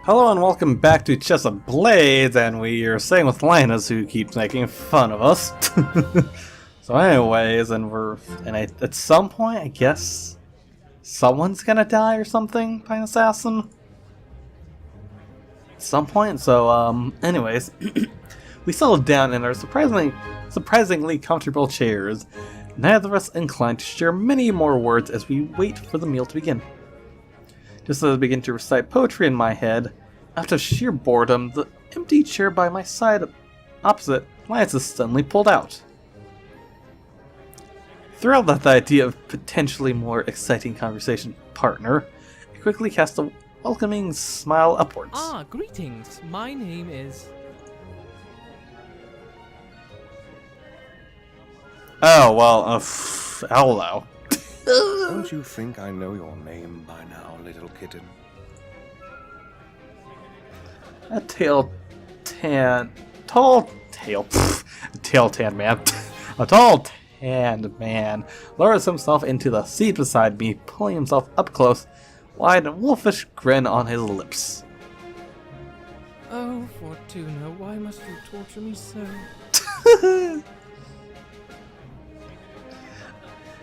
Hello and welcome back to Chess of Blades, and we are staying with Linus, who keeps making fun of us. So anyways, at some point, I guess, someone's gonna die or something by an assassin? At some point, so, anyways, we settled down in our surprisingly comfortable chairs, neither of us inclined to share many more words as we wait for the meal to begin. Just as I begin to recite poetry in my head, out of sheer boredom, the empty chair by my side opposite Linus is suddenly pulled out. Thrilled at the idea of potentially more exciting conversation partner, I quickly cast a welcoming smile upwards. Ah, greetings. My name is... Oh, well, hello. Don't you think I know your name by now, little kitten? A tall tanned man. A tall tanned man lowers himself into the seat beside me, pulling himself up close, wide and wolfish grin on his lips. Oh, Fortuna, why must you torture me so?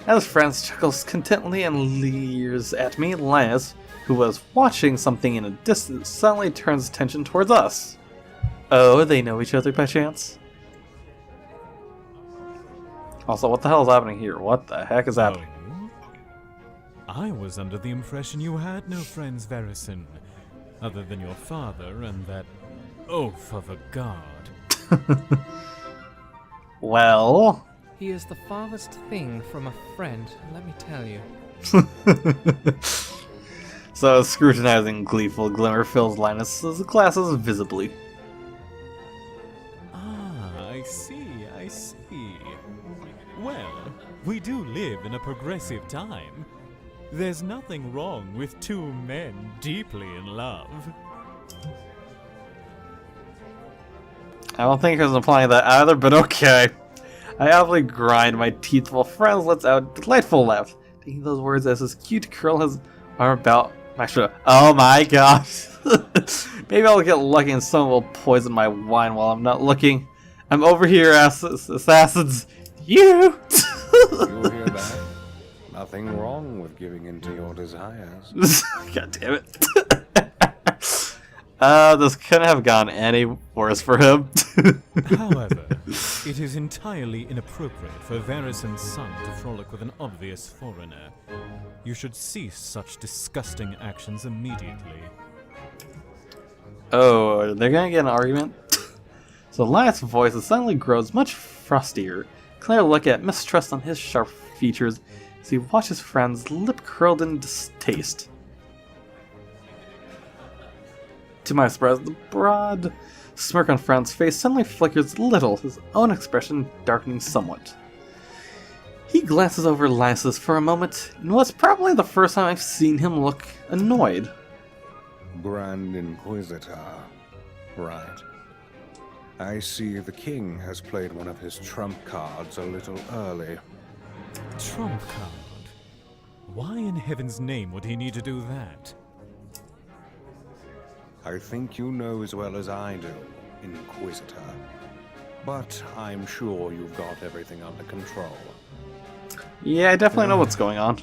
As Franz chuckles contentedly and leers at me, Linus, who was watching something in a distance, suddenly turns attention towards us. Oh, they know each other by chance? Also, what the hell is happening here? What the heck is happening? Oh. I was under the impression you had no friends, Verison, other than your father and that oaf of a guard. Well... He is the farthest thing from a friend, let me tell you. So a scrutinizing, gleeful glimmer fills Linus's glasses visibly. Ah, I see. Well, we do live in a progressive time. There's nothing wrong with two men deeply in love. I don't think he was implying that either, but okay. I obviously grind my teeth while Franz lets out a delightful laugh, taking those words as his cute curl his arm about my shoulder. Oh my gosh! Maybe I'll get lucky and someone will poison my wine while I'm not looking. I'm over here, assassins. You! You hear that? Nothing wrong with giving in to your desires. God damn it. This couldn't have gone any worse for him. However, it is entirely inappropriate for Verison's son to frolic with an obvious foreigner. You should cease such disgusting actions immediately. Oh, they're gonna get an argument? So Linus' voice suddenly grows much frostier. Clear look at mistrust on his sharp features as he watches Franz lip curled in distaste. To my surprise, the broad smirk on Franz's face suddenly flickers a little, his own expression darkening somewhat. He glances over Linus for a moment, and what's probably the first time I've seen him look annoyed. Grand Inquisitor. Right. I see the king has played one of his trump cards a little early. Trump card? Why in heaven's name would he need to do that? I think you know as well as I do, Inquisitor. But I'm sure you've got everything under control. Yeah, I definitely know what's going on.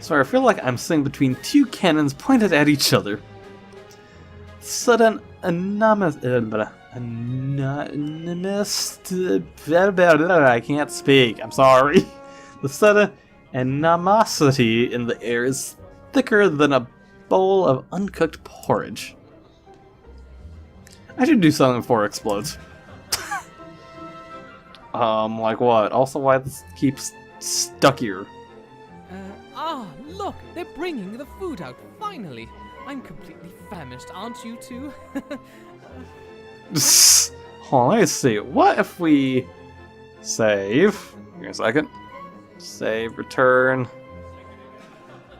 So I feel like I'm sitting between two cannons pointed at each other. Sudden anonymous... I can't speak, I'm sorry. The sudden animosity in the air is thicker than a bowl of uncooked porridge. I should do something before it explodes. Like what? Also, why this keeps stuck here? Look, they're bringing the food out, finally. I'm completely famished, aren't you two? Hold on, let me see. What if we save? Give me a second. Save, return.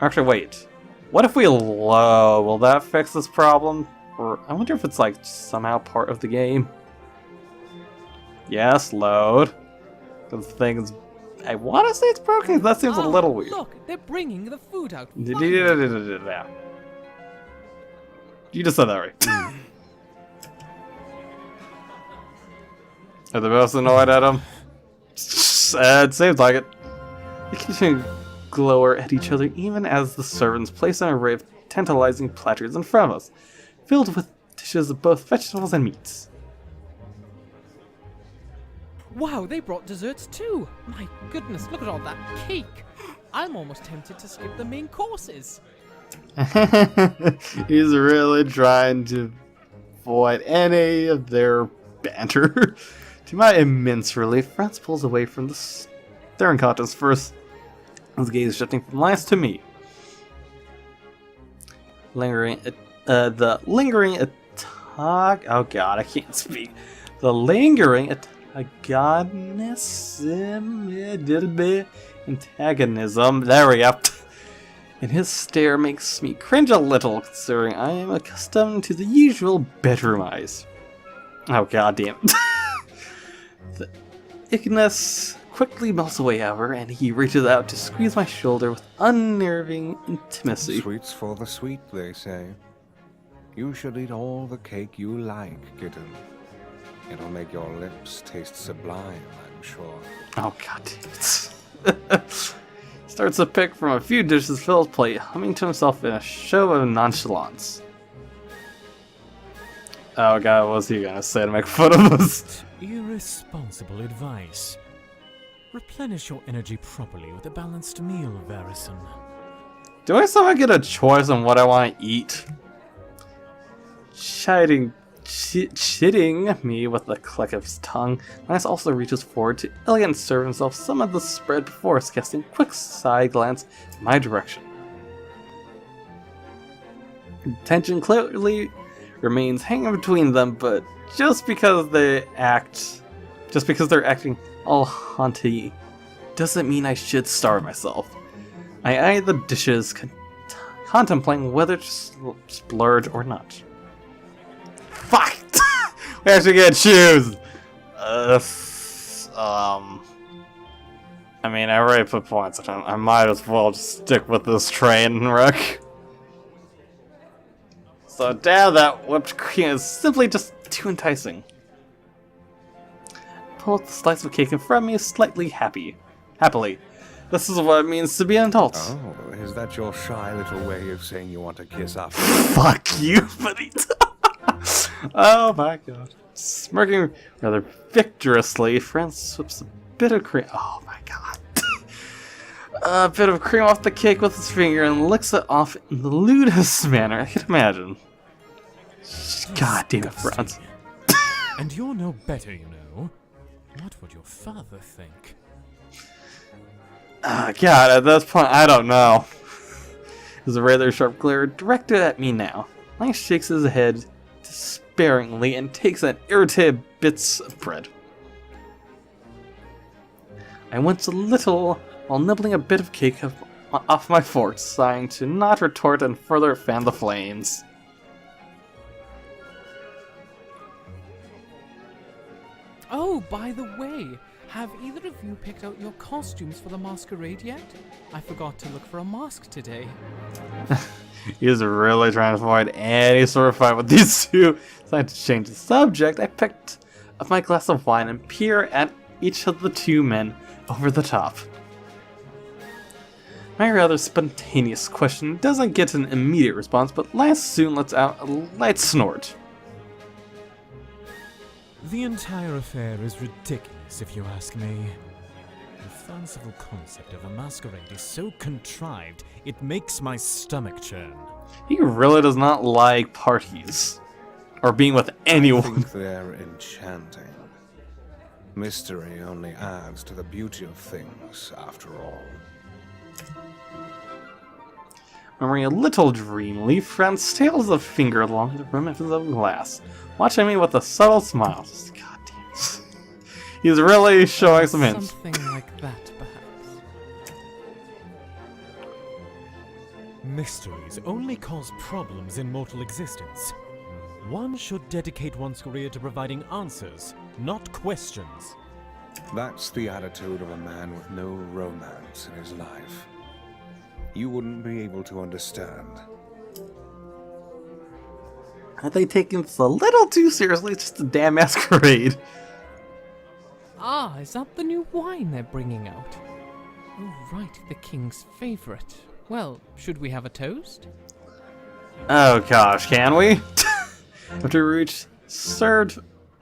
Actually, wait. What if we load? Will that fix this problem? Or I wonder if it's like somehow part of the game. Yes, load. The thing's... I want to say it's broken. That seems a little weird. Look, they're bringing the food out. Yeah. You just said that right. Are the most annoyed at him? Seems like it. They continue to glower at each other even as the servants place an array of tantalizing platters in front of us, filled with dishes of both vegetables and meats. Wow, they brought desserts too! My goodness, look at all that cake! I'm almost tempted to skip the main courses. He's really trying to avoid any of their banter. To my immense relief, Franz pulls away from the staring contest first, his gaze shifting from last to me. The lingering antagonism, there we go, and his stare makes me cringe a little, considering I am accustomed to the usual bedroom eyes. Oh god damn it. The ickiness quickly melts away, however, and he reaches out to squeeze my shoulder with unnerving intimacy. Sweets for the sweet, they say. You should eat all the cake you like, kitten. It'll make your lips taste sublime, I'm sure. Oh god damn it. Starts to pick from a few dishes filled plate, humming to himself in a show of nonchalance. Oh god, what was he gonna say to make fun of us? Irresponsible advice. Replenish your energy properly with a balanced meal, Varison. Do I somehow get a choice on what I want to eat? Chiding me with a click of his tongue, Lance also reaches forward to elegantly serve himself some of the spread before us, casting a quick side glance in my direction. Tension clearly remains hanging between them, but just because they're acting all haunty doesn't mean I should starve myself. I eye the dishes, contemplating whether to splurge or not. Fuck! We actually get to choose! I mean, I already put points on him. I might as well just stick with this train wreck. So damn, that whipped cream is simply just too enticing. Pull out the slice of cake in front of me, slightly happily. This is what it means to be an adult. Oh, is that your shy little way of saying you want to kiss after? Fuck you, Benito. Oh my god. Smirking rather victoriously, Franz swips a bit of cream. Oh my god. A bit of cream off the cake with his finger and licks it off in the lewdest manner I can imagine. God damn it, Franz. And you're no better, you know. What would your father think? God, at this point, I don't know. There's a rather sharp glare directed at me now. Lance shakes his head despairingly and takes an irritated bits of bread. I wince a little while nibbling a bit of cake off my fork, sighing to not retort and further fan the flames. Oh, by the way, have either of you picked out your costumes for the masquerade yet? I forgot to look for a mask today. He's really trying to avoid any sort of fight with these two. Decided to change the subject. I picked up my glass of wine and peer at each of the two men over the top. My rather spontaneous question doesn't get an immediate response, but Lance soon lets out a light snort. The entire affair is ridiculous, if you ask me. The fanciful concept of a masquerade is so contrived, it makes my stomach churn. He really does not like parties. Or being with I anyone. think they're enchanting. Mystery only adds to the beauty of things, after all. Murmuring a little dreamily, Franz tails a finger along the rim of his own glass, watching me with a subtle smile. God damn it. He's really showing some hints. Something like that, perhaps. Mysteries only cause problems in mortal existence. One should dedicate one's career to providing answers, not questions. That's the attitude of a man with no romance in his life. You wouldn't be able to understand. Are they taking this a little too seriously? It's just a damn masquerade. Ah, is that the new wine they're bringing out? Oh, right, the king's favorite. Well, should we have a toast? Oh gosh, can we?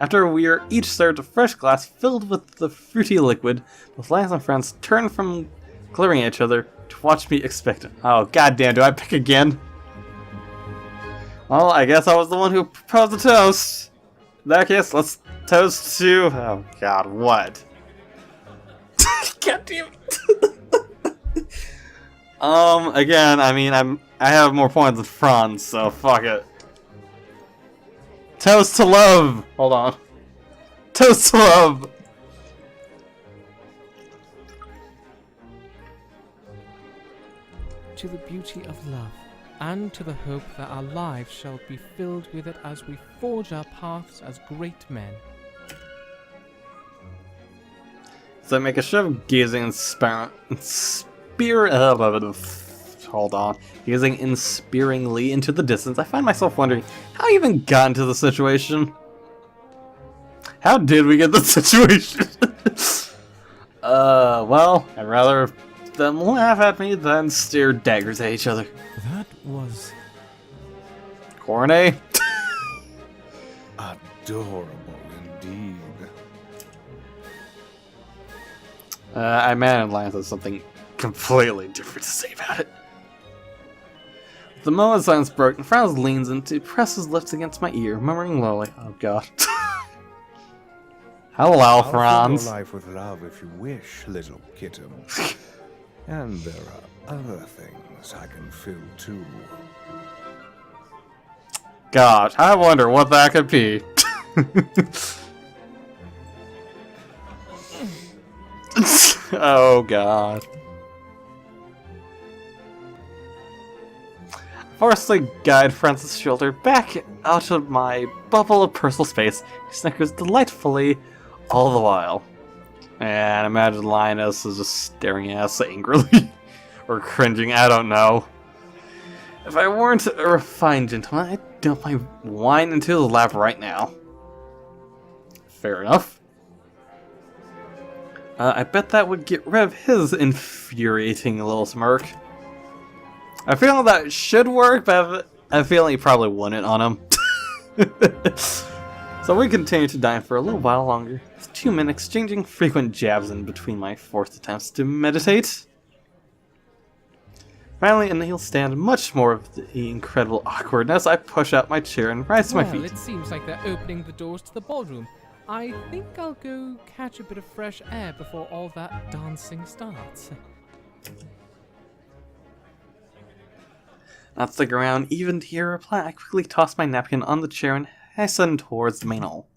After we are each served a fresh glass filled with the fruity liquid, the Lance and Franz turn from glaring at each other to watch me expectant. Oh goddamn, do I pick again? Well, I guess I was the one who proposed the toast. In that case, let's toast to... Oh god, what? God damn it. Again, I mean, I have more points than Franz, so fuck it. Toast to love! Hold on. Toast to love! To the beauty of love, and to the hope that our lives shall be filled with it as we forge our paths as great men. So I make a show of gazing gazing inspiringly into the distance. I find myself wondering how I even got into the situation. How did we get the situation? Well, I'd rather them laugh at me than stare daggers at each other. That was... Corny? Adorable indeed. I imagine Lance has something completely different to say about it. The moment silence broke, and Franz leans in to press his lips against my ear, murmuring lowly, "Oh god." Hello, I'll fill Franz. your life with love if you wish, little kitten. And there are other things I can fill too. Gosh, I wonder what that could be. Oh god. Forcefully guide Franz's shoulder back out of my bubble of personal space. He snickers delightfully all the while. And imagine Linus is just staring at us angrily. Or cringing, I don't know. If I weren't a refined gentleman, I'd dump my wine into his lap right now. Fair enough. I bet that would get rid of his infuriating little smirk. I feel that should work, but I feel he probably wouldn't on him. So we continue to dine for a little while longer, with 2 men exchanging frequent jabs in between my forced attempts to meditate. Finally, and he'll stand much more of the incredible awkwardness, I push out my chair and rise to my feet. Well, it seems like they're opening the doors to the ballroom. I think I'll go catch a bit of fresh air before all that dancing starts. Not stick around even to hear a reply. I quickly toss my napkin on the chair and hasten towards the main hall.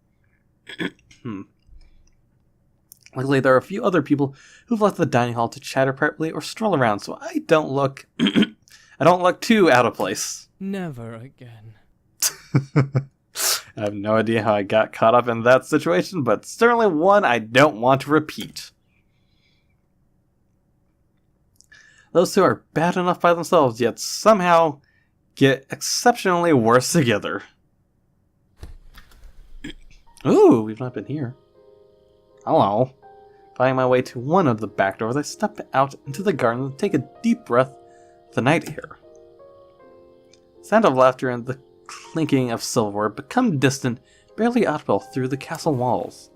Luckily, there are a few other people who've left the dining hall to chatter privately or stroll around, so I don't look too out of place. Never again. I have no idea how I got caught up in that situation, but certainly one I don't want to repeat. Those two are bad enough by themselves, yet somehow get exceptionally worse together. Ooh, we've not been here. Hello. Finding my way to one of the back doors, I step out into the garden to take a deep breath of the night air. Sound of laughter and the clinking of silverware become distant, barely audible through the castle walls.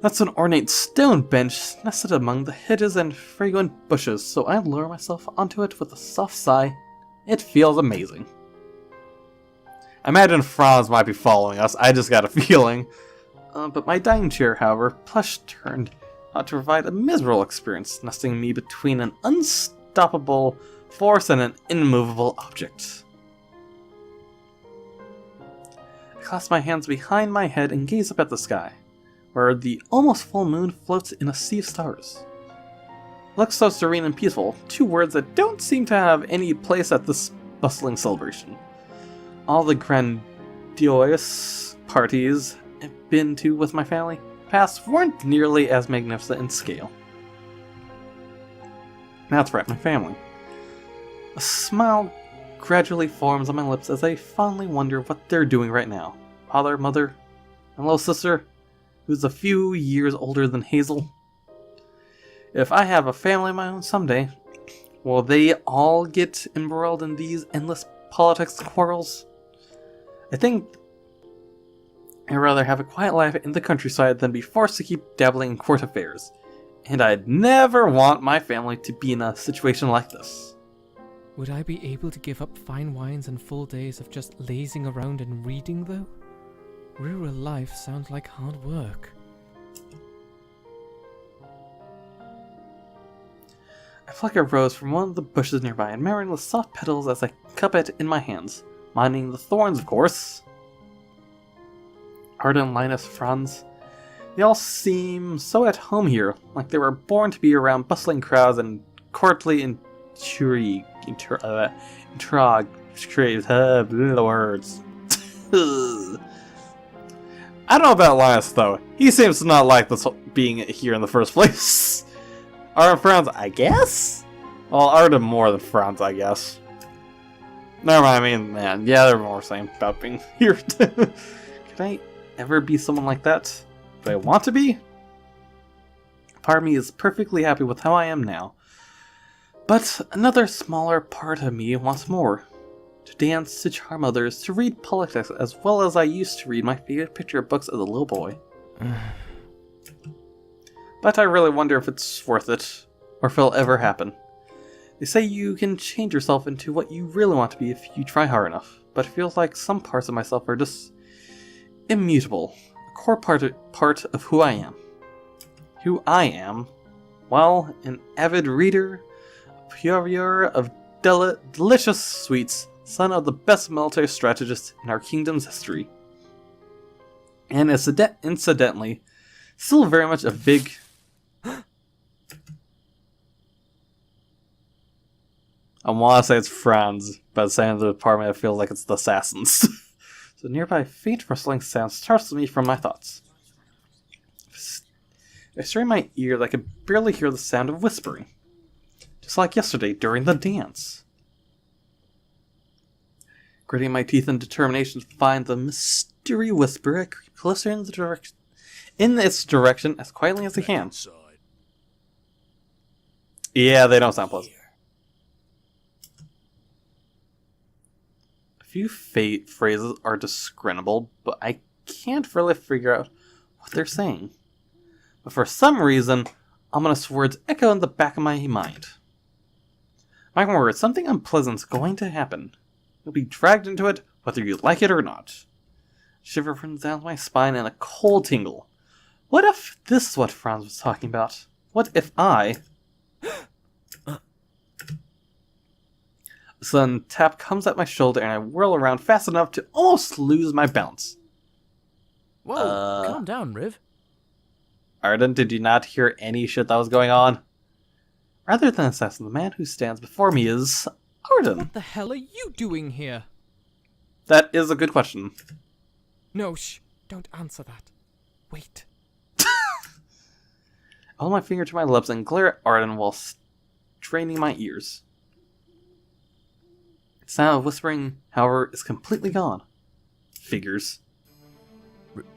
That's an ornate stone bench nested among the hedges and fragrant bushes, so I lower myself onto it with a soft sigh. It feels amazing. I imagine Franz might be following us, I just got a feeling. But my dining chair, however, plush turned out to provide a miserable experience, nesting me between an unstoppable force and an immovable object. I clasp my hands behind my head and gaze up at the sky, where the almost full moon floats in a sea of stars. It looks so serene and peaceful, 2 words that don't seem to have any place at this bustling celebration. All the grandiose parties I've been to with my family past weren't nearly as magnificent in scale. That's right, my family. A smile gradually forms on my lips as I fondly wonder what they're doing right now. Father, mother, and little sister, who's a few years older than Hazel. If I have a family of my own someday, will they all get embroiled in these endless politics quarrels? I think I'd rather have a quiet life in the countryside than be forced to keep dabbling in court affairs. And I'd never want my family to be in a situation like this. Would I be able to give up fine wines and full days of just lazing around and reading, though? Rural life sounds like hard work. I pluck a rose from one of the bushes nearby, admiring the soft petals as I cup it in my hands, minding the thorns, of course. Arden, Linus, Franz, they all seem so at home here, like they were born to be around bustling crowds and courtly words. I don't know about Linus, though. He seems to not like this being here in the first place. Arden, Franz, I guess? Well, Arden more than Franz, I guess. Never mind, I mean, man, yeah, they're more same about being here. Can I ever be someone like that? Do I want to be? Part of me is perfectly happy with how I am now. But another smaller part of me wants more. To dance, to charm others, to read politics as well as I used to read my favorite picture books as a little boy. But I really wonder if it's worth it, or if it'll ever happen. They say you can change yourself into what you really want to be if you try hard enough, but it feels like some parts of myself are just immutable, a core part of who I am. Who I am? Well, an avid reader, a purveyor of delicious sweets, son of the best military strategist in our kingdom's history. And incidentally, still very much a big... I want to say it's Franz, but at the same of the department it feels like it's the assassins. So nearby faint rustling sound startles me from my thoughts. I strain my ear, I could barely hear the sound of whispering. Just like yesterday during the dance. Gritting my teeth in determination to find the mystery whisper, I creep closer in its direction as quietly as I can. Yeah, they don't sound pleasant. A few phrases are discernible, but I can't really figure out what they're saying. But for some reason, ominous words echo in the back of my mind. My word, something unpleasant's going to happen. You'll be dragged into it, whether you like it or not. Shiver runs down my spine and a cold tingle. What if this is what Franz was talking about? What if I... A sudden tap comes at my shoulder and I whirl around fast enough to almost lose my balance. Whoa, calm down, Riv. Arden, did you not hear any shit that was going on? Rather than assassin, the man who stands before me is Arden. What the hell are you doing here? That is a good question. No, shh, don't answer that. Wait. I hold my finger to my lips and glare at Arden while straining my ears. The sound of whispering, however, is completely gone. Figures.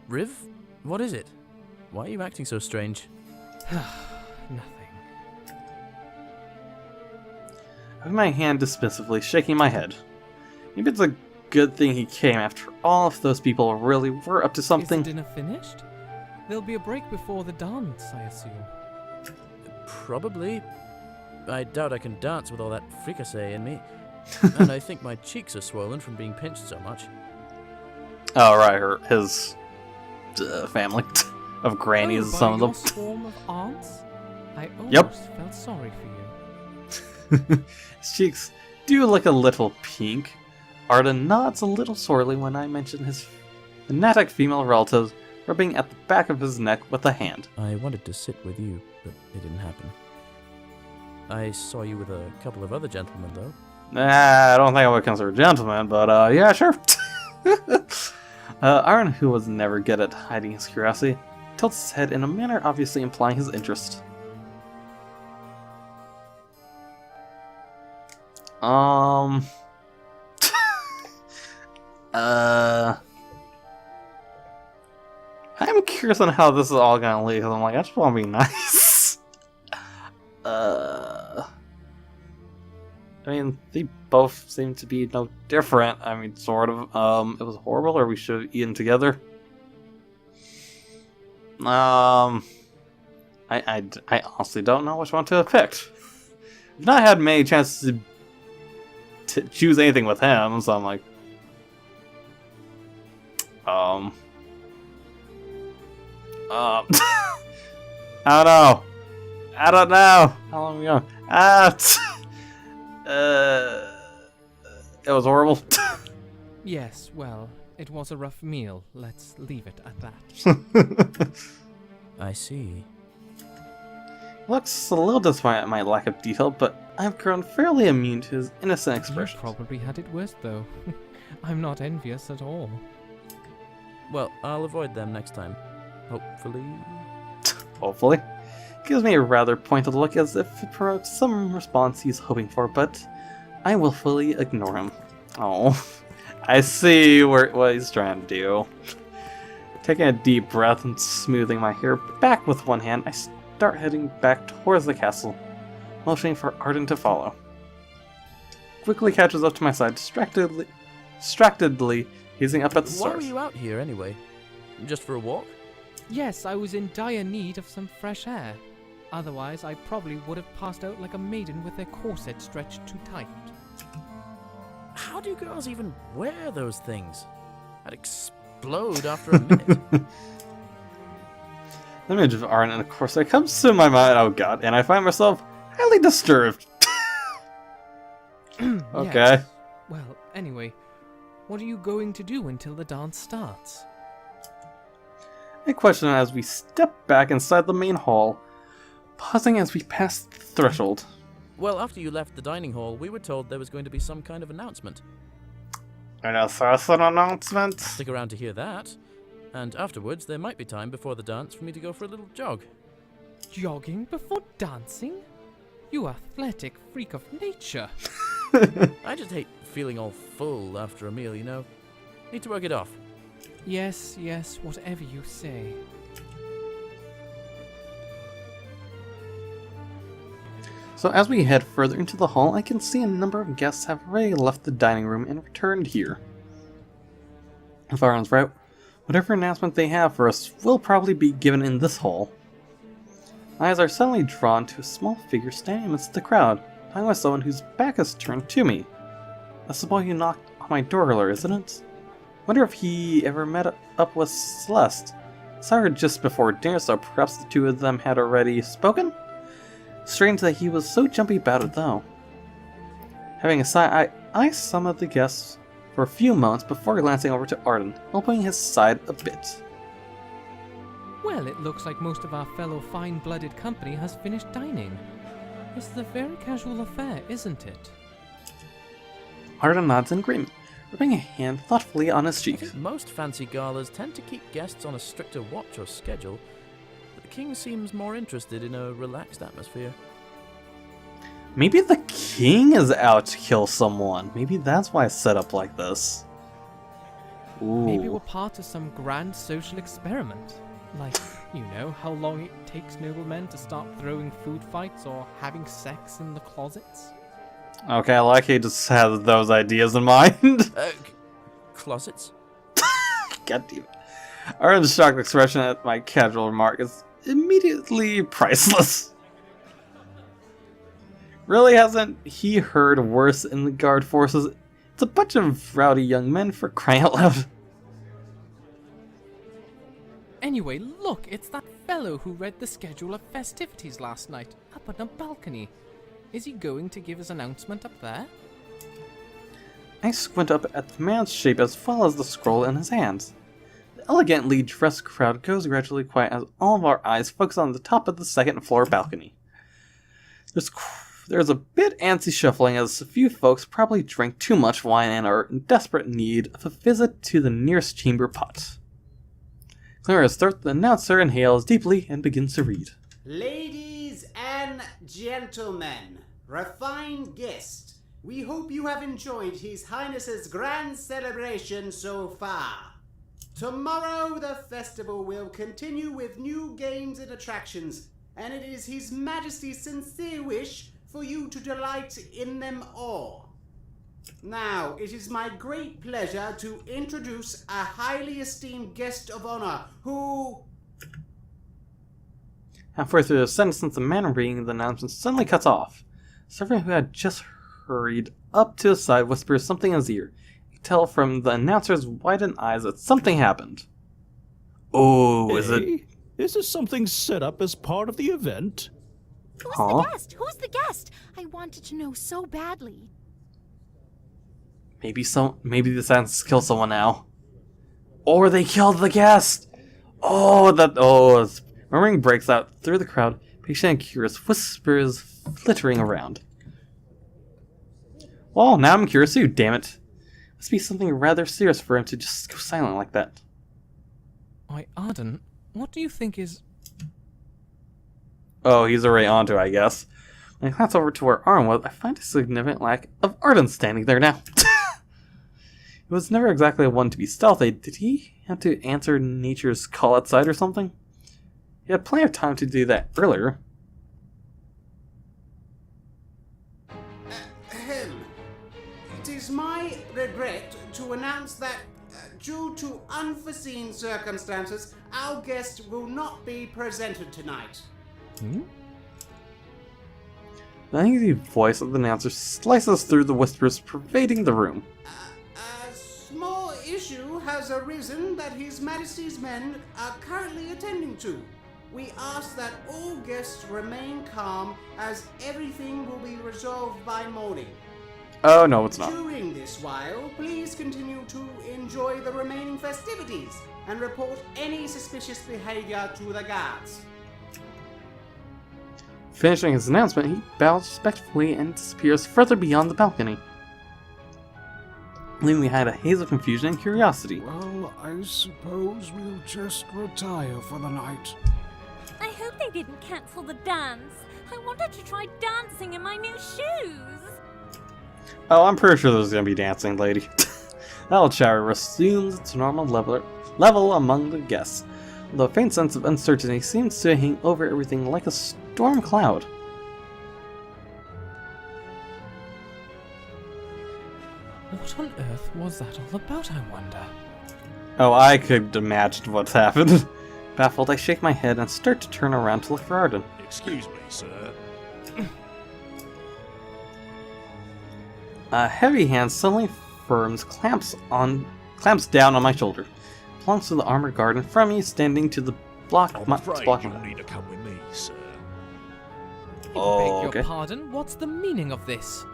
Riv? What is it? Why are you acting so strange? Nothing. I have my hand dismissively, shaking my head. Maybe it's a good thing he came after all if those people really were up to something. Is the dinner finished? There'll be a break before the dance, I assume. Probably. I doubt I can dance with all that fricassee in me. And I think my cheeks are swollen from being pinched so much. Oh, right, his family of grannies, by some of them. your swarm of aunts? I almost Yep. felt sorry for you. His cheeks do look a little pink. Arden nods a little sorely when I mention his fanatic female relatives rubbing at the back of his neck with a hand. I wanted to sit with you, but it didn't happen. I saw you with a couple of other gentlemen, though. Nah, I don't think I would consider a gentleman, but yeah, sure. Arden, who was never good at hiding his curiosity, tilts his head in a manner obviously implying his interest. I'm curious on how this is all gonna lead, because I'm like, I just want to be nice. I mean, they both seem to be no different. I mean, sort of. It was horrible, or we should have eaten together. I honestly don't know which one to have picked. I've not had many chances to choose anything with him, so I'm like, I don't know. I don't know. How long are we going? It was horrible. Yes, well, it was a rough meal. Let's leave it at that. I see. Looks a little disappointed at my lack of detail, but I've grown fairly immune to his innocent You expressions. probably had it worse, though. I'm not envious at all. Well, I'll avoid them next time. Hopefully. Hopefully. Gives me a rather pointed look as if it provokes some response he's hoping for, but I willfully ignore him. Oh, I see what he's trying to do. Taking a deep breath and smoothing my hair back with one hand, I start heading back towards the castle, motioning for Arden to follow. Quickly catches up to my side, distractedly gazing up at the Why stars. were you out here anyway? Just for a walk? Yes, I was in dire need of some fresh air. Otherwise, I probably would have passed out like a maiden with their corset stretched too tight. How do girls even wear those things? I'd explode after a minute. The image of Arden in a corset comes to my mind, oh god, and I find myself highly disturbed. Okay. Yes. Well, anyway, what are you going to do until the dance starts? I question as we step back inside the main hall, pausing as we pass the threshold. Well, after you left the dining hall, we were told there was going to be some kind of announcement. An assassin announcement? Stick around to hear that. And afterwards, there might be time before the dance for me to go for a little jog. Jogging before dancing? You athletic freak of nature. I just hate feeling all full after a meal, you know? Need to work it off. Yes, yes, whatever you say. So as we head further into the hall, I can see a number of guests have already left the dining room and returned here. If Arden's right, whatever announcement they have for us will probably be given in this hall. My eyes are suddenly drawn to a small figure standing amidst the crowd, talking with someone whose back is turned to me. That's the boy who knocked on my door earlier, isn't it? Wonder if he ever met up with Celeste. Saw her just before dinner, so perhaps the two of them had already spoken? Strange that he was so jumpy about it, though. Having a sigh, I eyed some of the guests for a few moments before glancing over to Arden, opening his side a bit. Well, it looks like most of our fellow fine-blooded company has finished dining. This is a very casual affair, isn't it? Arden nods in agreement, rubbing a hand thoughtfully on his I cheek. think most fancy galas tend to keep guests on a stricter watch or schedule, but the king seems more interested in a relaxed atmosphere. Maybe the king is out to kill someone. Maybe that's why it's set up like this. Ooh. Maybe we're part of some grand social experiment. Like, you know, how long it takes noblemen to start throwing food fights or having sex in the closets? Okay, I like he just has those ideas in mind. Closets? God damn it. Arden's shocked expression at my casual remark is immediately priceless. Really hasn't he heard worse in the guard forces? It's a bunch of rowdy young men, for crying out loud. Anyway, look, it's that fellow who read the schedule of festivities last night, up on a balcony. Is he going to give his announcement up there? I squint up at the man's shape as well as the scroll in his hands. The elegantly dressed crowd goes gradually quiet as all of our eyes focus on the top of the second floor balcony. There's a bit antsy shuffling as a few folks probably drank too much wine and are in desperate need of a visit to the nearest chamber pot. Clear as throat, the announcer inhales deeply and begins to read. Ladies and gentlemen, refined guests, We hope you have enjoyed His Highness's grand celebration so far. Tomorrow the festival will continue with new games and attractions, and it is His Majesty's sincere wish for you to delight in them all. Now, it is my great pleasure to introduce a highly esteemed guest of honor who... Halfway through the sentence, the man reading the announcement suddenly cuts off. The servant who had just hurried up to his side whispers something in his ear. You can tell from the announcer's widened eyes that something happened. Oh, is it... Hey, is this something set up as part of the event? Who's Huh? the guest? Who's the guest? I wanted to know so badly. Maybe this has to kill someone now. Or they killed the guest! Murmuring breaks out through the crowd, patient and curious whispers flittering around. Well, now I'm curious too, damn it. Must be something rather serious for him to just go silent like that. Why, Arden, what do you think is... Oh, he's already onto it, I guess. When I glance over to where Arden was, I find a significant lack of Arden standing there now. He was never exactly one to be stealthy. Did he have to answer nature's call outside or something? He had plenty of time to do that earlier. Ahem. It is my regret to announce that, due to unforeseen circumstances, our guest will not be presented tonight. The uneasy voice of the announcer slices through the whispers pervading the room. A small issue has arisen that His Majesty's men are currently attending to. We ask that all guests remain calm, as everything will be resolved by morning. Oh, no, it's not. During this while, please continue to enjoy the remaining festivities and report any suspicious behavior to the guards. Finishing his announcement, he bows respectfully and disappears further beyond the balcony, leaving behind a haze of confusion and curiosity. Well, I suppose we'll just retire for the night. I hope they didn't cancel the dance. I wanted to try dancing in my new shoes. Oh, I'm pretty sure there's gonna be dancing, lady. The old shower resumes its normal level among the guests, though a faint sense of uncertainty seems to hang over everything like a storm cloud. What on earth was that all about, I wonder? Oh, I could imagine what's happened. Baffled, I shake my head and start to turn around to look for Arden. Excuse me, sir. A heavy hand suddenly clamps down on my shoulder. Belongs to the armored guard in front of me, standing to the block. I'm afraid you'll need to come with me, sir. Oh, Beg okay. your pardon, what's the meaning of this?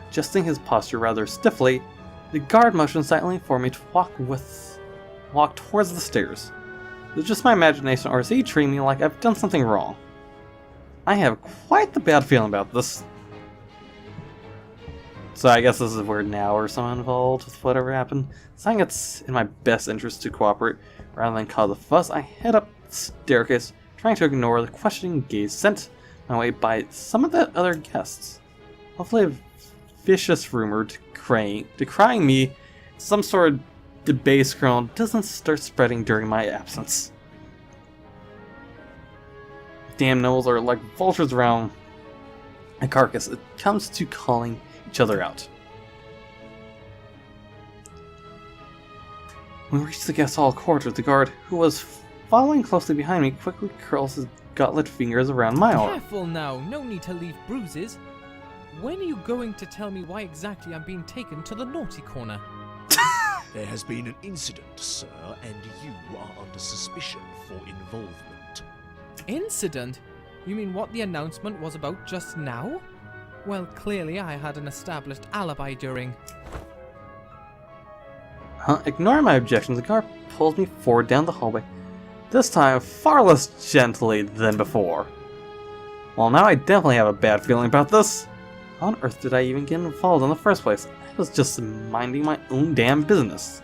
Adjusting his posture rather stiffly, the guard motioned silently for me to walk towards the stairs. Is it just my imagination, or is he treating me like I've done something wrong? I have quite the bad feeling about this. So I guess this is where now or someone involved with whatever happened. So I think it's in my best interest to cooperate rather than cause a fuss. I head up the staircase, trying to ignore the questioning gaze sent my way by some of the other guests. Hopefully a vicious rumor decrying me, some sort of debased colonel, doesn't start spreading during my absence. Damn nobles are like vultures around a carcass. It comes to calling each other out. When we reach the guest hall quarters, the guard, who was following closely behind me, quickly curls his gauntlet fingers around my arm. Careful now, no need to leave bruises. When are you going to tell me why exactly I'm being taken to the naughty corner? There has been an incident, sir, and you are under suspicion for involvement. Incident? You mean what the announcement was about just now? Well, clearly I had an established alibi during... Ignoring my objections, the guard pulls me forward down the hallway, this time far less gently than before. Well, now I definitely have a bad feeling about this. How on earth did I even get involved in the first place? I was just minding my own damn business.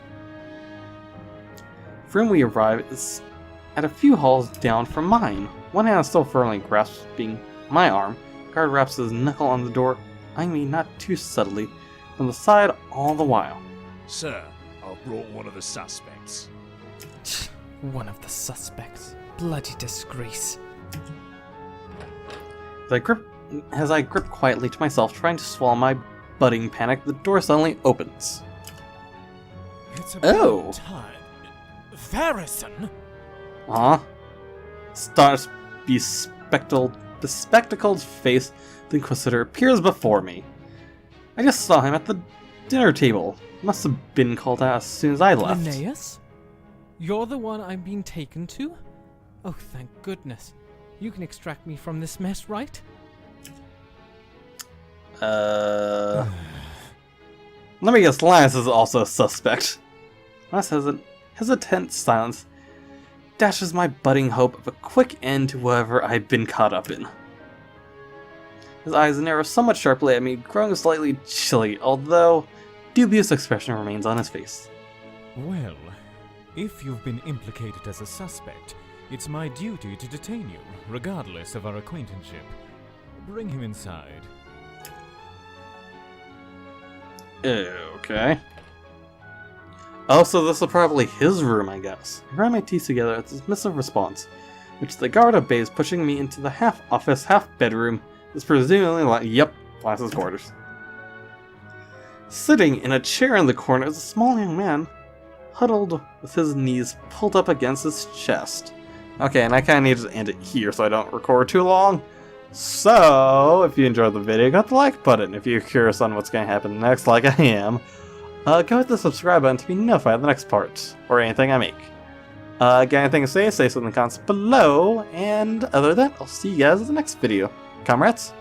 The room we arrive at a few halls down from mine. One hand is still firmly grasping my arm, Guard wraps his knuckle on the door, eyeing me not too subtly, from the side all the while. Sir, I've brought one of the suspects. One of the suspects. Bloody disgrace. As I grip quietly to myself, trying to swallow my budding panic, the door suddenly opens. It's Oh. about time. Varison? Star's bespectacled face, the Inquisitor, appears before me. I just saw him at the dinner table. Must have been called out as soon as I left. Linnaeus? You're the one I'm being taken to? Oh, thank goodness. You can extract me from this mess, right? Let me guess, Linus is also a suspect. Linus has a hesitant silence dashes my budding hope of a quick end to whatever I've been caught up in. His eyes narrow somewhat sharply at me, growing slightly chilly, although dubious expression remains on his face. Well, if you've been implicated as a suspect, it's my duty to detain you, regardless of our acquaintanceship. Bring him inside. Okay. Oh, so this is probably his room, I guess. I grind my teeth together at this dismissive response, which the guard obeys, pushing me into the half-office, half-bedroom. Is presumably Linus's quarters. Sitting in a chair in the corner is a small young man, huddled with his knees pulled up against his chest. Okay, and I kind of need to end it here so I don't record too long. So, if you enjoyed the video, hit the like button. If you're curious on what's going to happen next, like I am, go hit the subscribe button to be notified of the next part, or anything I make. Got anything to say so in the comments below, and other than that, I'll see you guys in the next video. Comrades?